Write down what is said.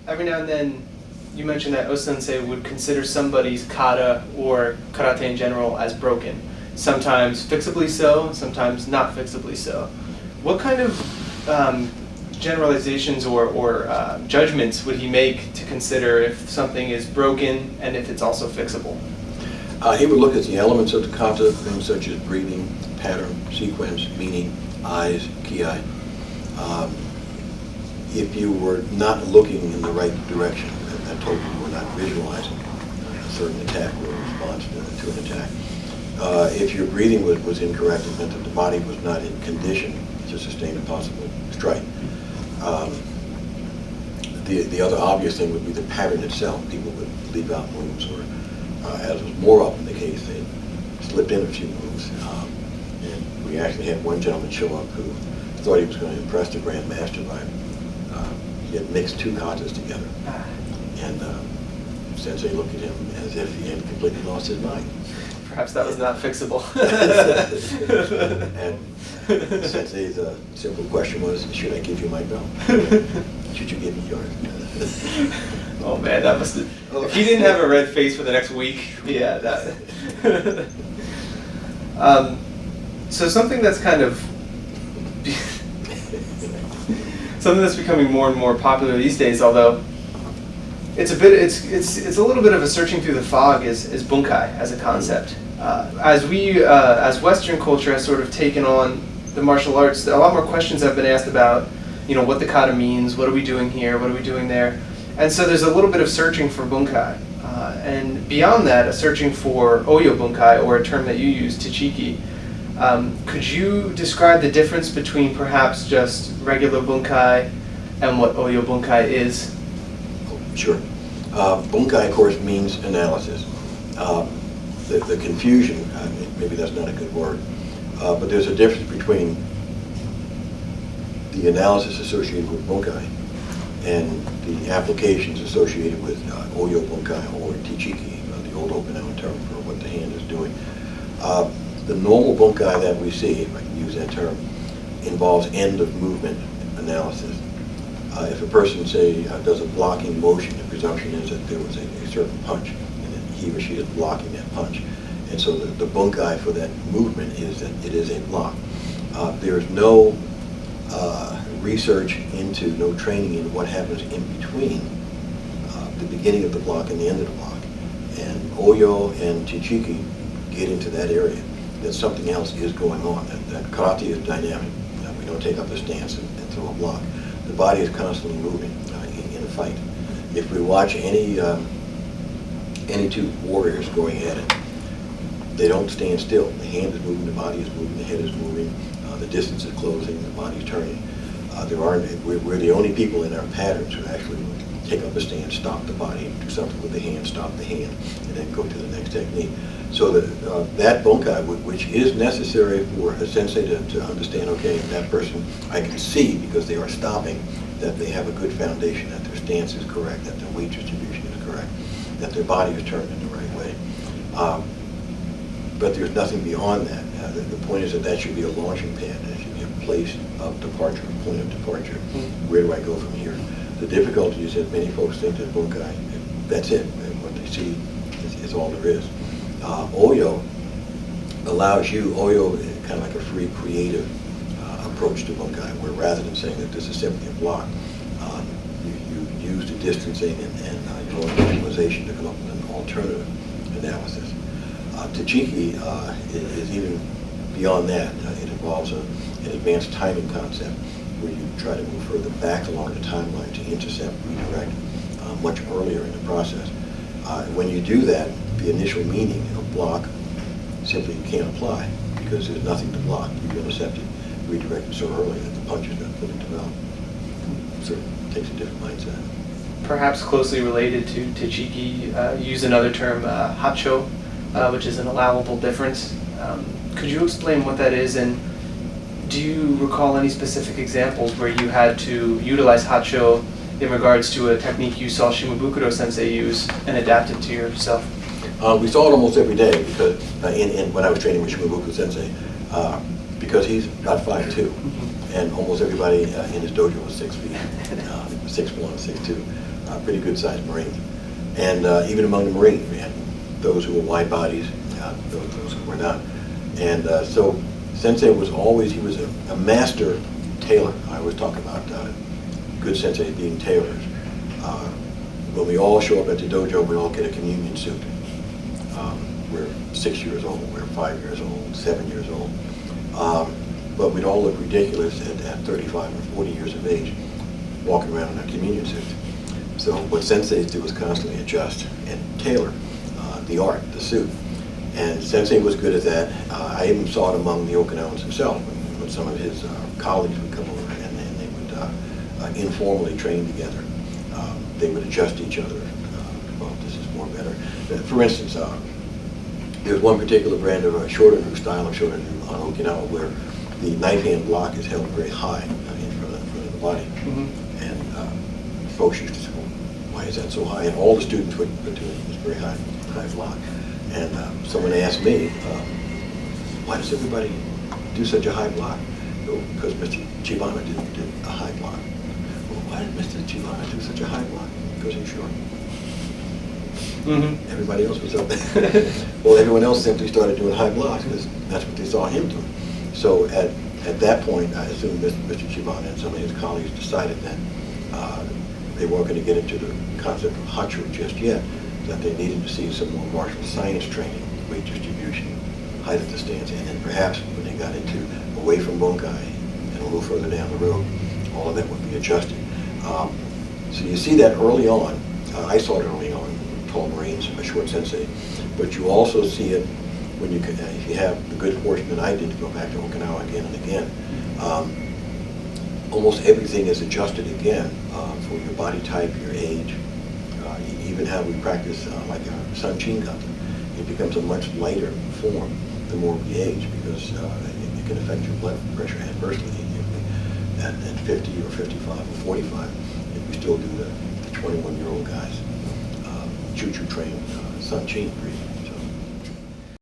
every now and then, you mentioned that O-sensei would consider somebody's kata or karate in general as broken. Sometimes fixably so, sometimes not fixably so. What kind of generalizations or judgments would he make to consider if something is broken and if it's also fixable? He would look at the elements of the kata, things such as breathing, pattern, sequence, meaning, eyes, ki-eye. If you were not looking in the right direction, that told you were not visualizing a certain attack or a response to an attack. If your breathing was incorrect, it meant that the body was not in condition to sustain a possible strike. The other obvious thing would be the pattern itself. People would leave out moves, or as was more often the case, they slipped in a few moves. And we actually had one gentleman show up who thought he was going to impress the Grand Master by he had mixed two katas together. And Sensei looked at him as if he had completely lost his mind. Perhaps that was not fixable. And Sensei's simple question was, should I give you my belt? Should you give me yours? Oh man, that must have... If he didn't have a red face for the next week, yeah, that... So something that's kind of... something that's becoming more and more popular these days, although it's a little bit of a searching through the fog, is bunkai as a concept. As Western culture has sort of taken on the martial arts, a lot more questions have been asked about, what the kata means, what are we doing here, what are we doing there, and so there's a little bit of searching for bunkai, and beyond that, a searching for oyo bunkai, or a term that you use, tichiki. Could you describe the difference between perhaps just regular bunkai and what oyo bunkai is? Sure. Bunkai, of course, means analysis. The confusion, maybe that's not a good word, but there's a difference between the analysis associated with bunkai and the applications associated with oyo bunkai or tichiki, the old Okinawan term for what the hand is doing. The normal bunkai that we see, if I can use that term, involves end of movement analysis. If a person, say, does a blocking motion, the presumption is that there was a certain punch, and that he or she is blocking that punch. And so the bunkai for that movement is that it is a block. There's no research into, no training in what happens in between the beginning of the block and the end of the block. And oyo and tichiki get into that area, that something else is going on, that karate is dynamic. We don't take up a stance and throw a block. The body is constantly moving in a fight. If we watch any two warriors going at it, they don't stand still. The hand is moving, the body is moving, the head is moving, the distance is closing, the body is turning. We're the only people in our patterns who actually take up a stand, stop the body, do something with the hand, stop the hand, and then go to the next technique. So that bunkai, which is necessary for a sensei to understand, okay, that person, I can see because they are stopping, that they have a good foundation, that their stance is correct, that their weight distribution is correct, that their body is turned in the right way. But there's nothing beyond that. The point is that should be a launching pad. That should be a place of departure, a point of departure. Where do I go from here? The difficulty is that many folks think that bunkai, that's it. And what they see is all there is. Oyo allows you, oyo is kind of like a free, creative approach to bunkai, where rather than saying that this is simply a block, you use the distancing and your own visualization to come up with an alternative analysis. Tichiki is even beyond that. It involves an advanced timing concept where you try to move further back along the timeline to intercept, redirect much earlier in the process. When you do that, the initial meaning of block simply can't apply because there's nothing to block. You've intercepted, redirected so early that the punch is not fully developed. So it takes a different mindset. Perhaps closely related to tichiki, use another term, Hacho, which is an allowable difference. Could you explain what that is, and do you recall any specific examples where you had to utilize Hacho in regards to a technique you saw Shimabukuro Sensei use and adapt it to yourself? We saw it almost every day because when I was training with Shimabukuro Sensei, because he's got 5'2", and almost everybody in his dojo was 6 feet, 6'1", 6'2". pretty good-sized Marines. And even among the Marines, we had those who were wide bodies, those who were not. And so Sensei was always, he was a master tailor. I always talk about good senseis being tailors. When we all show up at the dojo, we all get a communion suit. We're 6 years old, we're 5 years old, 7 years old. But we'd all look ridiculous at 35 or 40 years of age, walking around in our communion suits. So what senseis do is constantly adjust and tailor the art, the suit. And Sensei was good at that. I even saw it among the Okinawans himself, when some of his colleagues would come over and they would informally train together. They would adjust each other. Well, this is more better. For instance, there's one particular brand of shorinru, style of shorinru on Okinawa, where the knife hand block is held very high in front of the body. Mm-hmm. And folks used to say, well, why is that so high? And all the students would do this very high block. And someone asked me, why does everybody do such a high block? Oh, because Mr. Chibana did a high block. Well, why did Mr. Chibana do such a high block? Because he's short. Mm-hmm. Everybody else was up there. Well, everyone else simply started doing high blocks because that's what they saw him doing. So at that point, I assume Mr. Chibana and some of his colleagues decided that they weren't going to get into the concept of Hacho just yet, that they needed to see some more martial science training, weight distribution, height of the stance, and then perhaps when they got into away from Bunkai and a little further down the road, all of that would be adjusted. So you see that early on. I saw it early on, tall Marines, a short sensei, but you also see it when you can, if you have the good fortune that I did to go back to Okinawa again and again. Almost everything is adjusted again for your body type, your age, even how we practice like a Sanchin Kata. It becomes a much lighter form the more we age, because it can affect your blood pressure adversely. At 50 or 55 or 45, if we still do the 21-year-old guys, choo-choo trained Sanchin breathing.